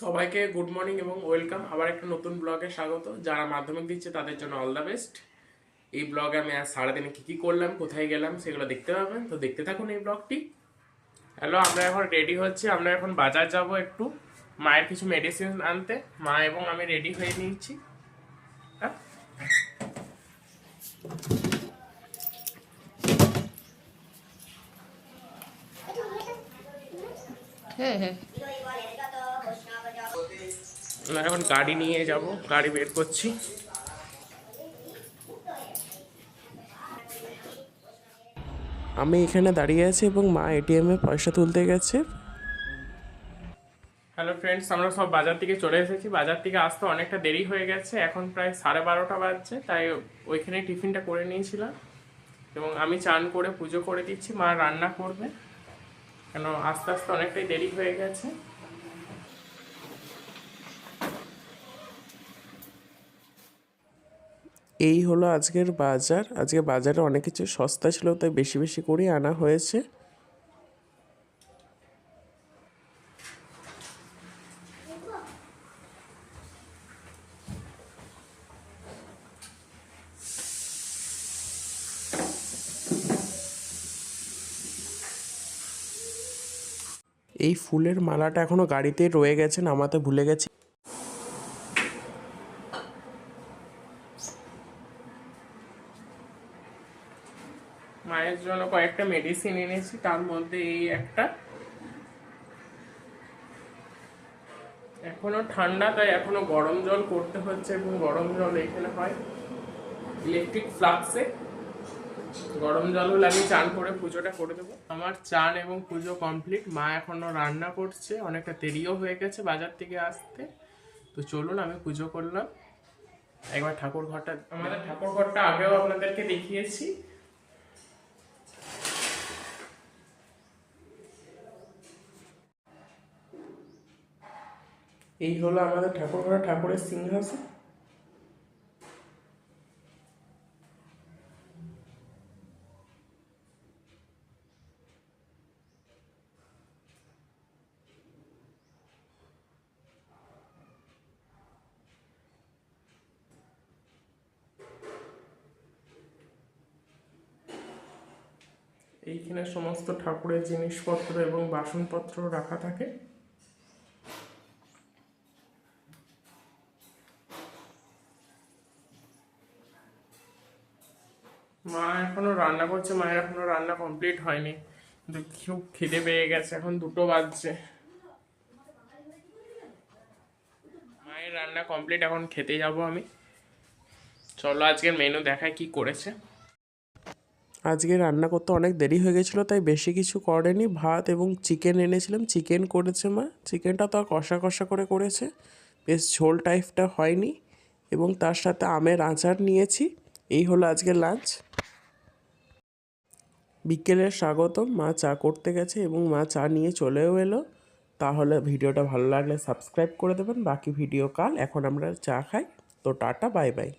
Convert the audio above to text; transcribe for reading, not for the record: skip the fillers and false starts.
সবাইকে good morning এবং welcome আবার একটা নতুন ব্লগে স্বাগত। যারা মাধ্যমিক দিচ্ছে তাদের জন্য অল দ্য বেস্ট। এই ব্লগে আমি আজ সারাদিনে কী কী করলাম, কোথায় গেলাম সেগুলো দেখতে পাবেন, তো দেখতে থাকুন এই ব্লগটি। হ্যালো, আমরা এখন রেডি হচ্ছি, আমরা এখন বাজার যাব একটু মায়ের কিছু মেডিসিন আনতে। মা এবং আমি রেডি হয়ে নিয়েছি। হ্যাঁ, হ্যাঁ হ্যাঁ আমরা এখন গাড়ি নিয়ে যাব, গাড়ি বের করছি। আমি এখানে দাঁড়িয়ে আছি এবং মা এটিএমে পয়সা তুলতে গেছে। হ্যালো ফ্রেন্ডস, আমরা সব বাজার থেকে চলে এসেছি। বাজার থেকে আসতে অনেকটা দেরি হয়ে গেছে, এখন প্রায় 12:30 বাজছে, তাই ওইখানে টিফিনটা করে নিয়েছিলাম এবং আমি চান করে পুজো করে দিচ্ছি। মা রান্না করবে, কেন আস্তে আস্তে অনেকটাই দেরি হয়ে গেছে। এই হলো আজকের বাজার। আজকে বাজারে অনেক কিছু সস্তা ছিল, তাই বেশি বেশি করে আনা হয়েছে। এই ফুলের মালাটা এখনো গাড়িতে রয়ে গেছে, নামাতে ভুলে গেছি। মায়ের জন্য কয়েকটা মেডিসিন এনেছি, তার মধ্যে এই একটা। এখনো ঠান্ডা, তাই এখনো গরম জল করতে হচ্ছে এবং গরম জল এখানে হয় ইলেকট্রিক ফ্লাক্সে। গরম জল হলে আমি চান করে পুজোটা করে দেবো। আমার চান এবং পুজো কমপ্লিট। মা এখনো রান্না করছে, অনেকটা দেরিও হয়ে গেছে বাজার থেকে আসতে। তো চলুন, আমি পুজো করলাম। একবার ঠাকুর ঘরটা, আমাদের ঠাকুর ঘরটা আগেও আপনাদেরকে দেখিয়েছি। এই হলো আমাদের ঠাকুর ঘর, ঠাকুরের সিংহাসন। এইখানে সমস্ত ঠাকুরের জিনিসপত্র এবং বাসনপত্র রাখা থাকে। মা এখনো রান্না করছে, মায়ের এখনো রান্না কমপ্লিট হয়নি, কিন্তু খুব খিদে পেয়ে গেছে, এখন 2টো বাজছে। মায়ের রান্না কমপ্লিট, এখন খেতে যাব আমি। চলো আজকের মেনু দেখায় কি করেছে। আজকে রান্না করতে অনেক দেরি হয়ে গেছিলো, তাই বেশি কিছু করেনি। ভাত এবং চিকেন এনেছিলাম, চিকেন করেছে মা। চিকেনটা তো কষা কষা করে করেছে, বেশ ঝোল টাইপটা হয়নি। এবং তার সাথে আমের আচার নিয়েছি। এই হলো আজকের লাঞ্চ। বিকেলের স্বাগতম। মা চা করতে গেছে এবং মা চা নিয়ে চলেও এলো। তাহলে ভিডিওটা ভালো লাগলে সাবস্ক্রাইব করে দেবেন। বাকি ভিডিও কাল। এখন আমরা চা খাই, তো টাটা, বাই বাই।